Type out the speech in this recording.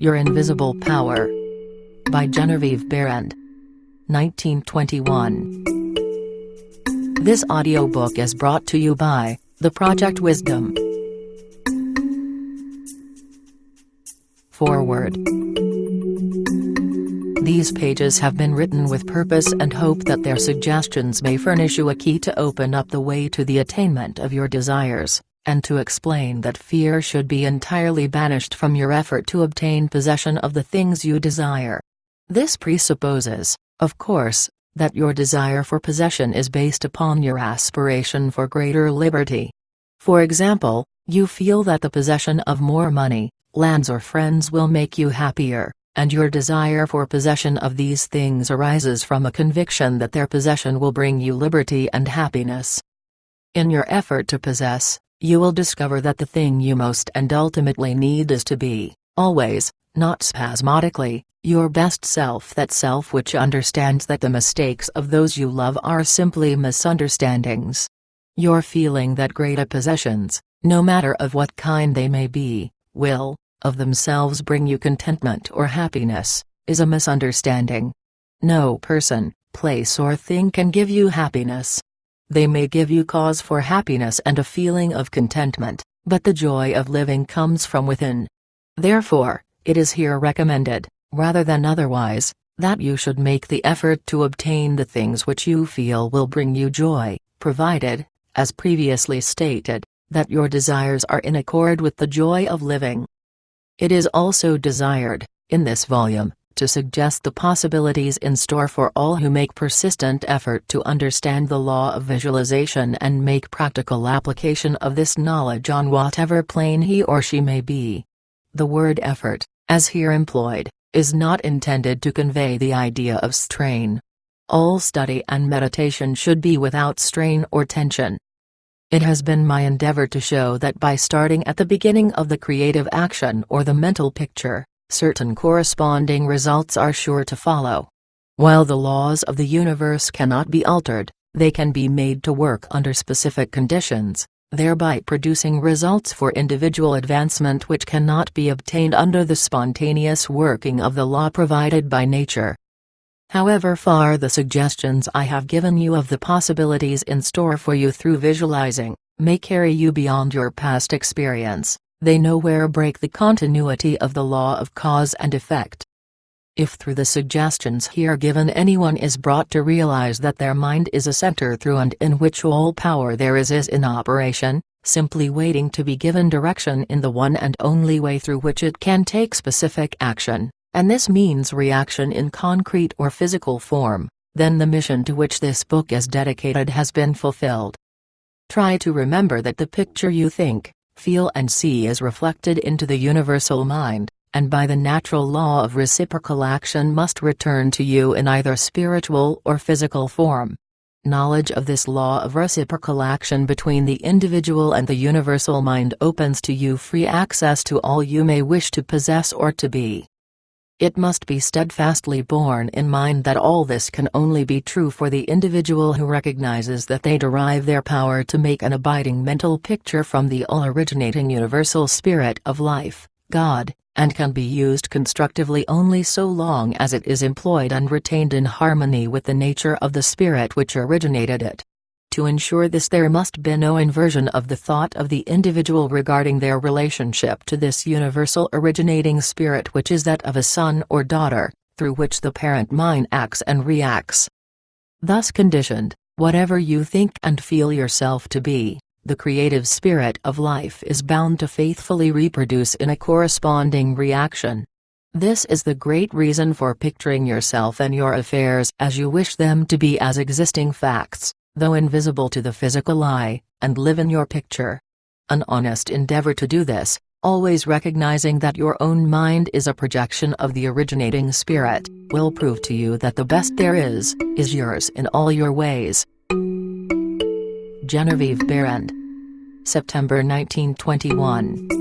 Your Invisible Power. By Genevieve Behrend. 1921. This audiobook is brought to you by The Project Wisdom. Foreword. These pages have been written with purpose and hope that their suggestions may furnish you a key to open up the way to the attainment of your desires, and to explain that fear should be entirely banished from your effort to obtain possession of the things you desire. This presupposes, of course, that your desire for possession is based upon your aspiration for greater liberty. For example, you feel that the possession of more money, lands or friends will make you happier, and your desire for possession of these things arises from a conviction that their possession will bring you liberty and happiness. In your effort to possess, you will discover that the thing you most and ultimately need is to be, always, not spasmodically, your best self, that self which understands that the mistakes of those you love are simply misunderstandings. Your feeling that greater possessions, no matter of what kind they may be, will, of themselves bring you contentment or happiness, is a misunderstanding. No person, place or thing can give you happiness. They may give you cause for happiness and a feeling of contentment, but the joy of living comes from within. Therefore, it is here recommended, rather than otherwise, that you should make the effort to obtain the things which you feel will bring you joy, provided, as previously stated, that your desires are in accord with the joy of living. It is also desired, in this volume, to suggest the possibilities in store for all who make persistent effort to understand the law of visualization and make practical application of this knowledge on whatever plane he or she may be. The word effort, as here employed, is not intended to convey the idea of strain. All study and meditation should be without strain or tension. It has been my endeavor to show that by starting at the beginning of the creative action or the mental picture, certain corresponding results are sure to follow. While the laws of the universe cannot be altered, they can be made to work under specific conditions, thereby producing results for individual advancement which cannot be obtained under the spontaneous working of the law provided by nature. However far the suggestions I have given you of the possibilities in store for you through visualizing may carry you beyond your past experience, they nowhere break the continuity of the law of cause and effect. If through the suggestions here given anyone is brought to realize that their mind is a center through and in which all power there is in operation, simply waiting to be given direction in the one and only way through which it can take specific action, and this means reaction in concrete or physical form, then the mission to which this book is dedicated has been fulfilled. Try to remember that the picture you think, feel and see is reflected into the universal mind, and by the natural law of reciprocal action must return to you in either spiritual or physical form. Knowledge of this law of reciprocal action between the individual and the universal mind opens to you free access to all you may wish to possess or to be. It must be steadfastly borne in mind that all this can only be true for the individual who recognizes that they derive their power to make an abiding mental picture from the all-originating universal spirit of life, God, and can be used constructively only so long as it is employed and retained in harmony with the nature of the spirit which originated it. To ensure this, there must be no inversion of the thought of the individual regarding their relationship to this universal originating spirit, which is that of a son or daughter, through which the parent mind acts and reacts. Thus conditioned, whatever you think and feel yourself to be, the creative spirit of life is bound to faithfully reproduce in a corresponding reaction. This is the great reason for picturing yourself and your affairs as you wish them to be, as existing facts, though invisible to the physical eye, and live in your picture. An honest endeavor to do this, always recognizing that your own mind is a projection of the originating spirit, will prove to you that the best there is yours in all your ways. Genevieve Behrend. September 1921.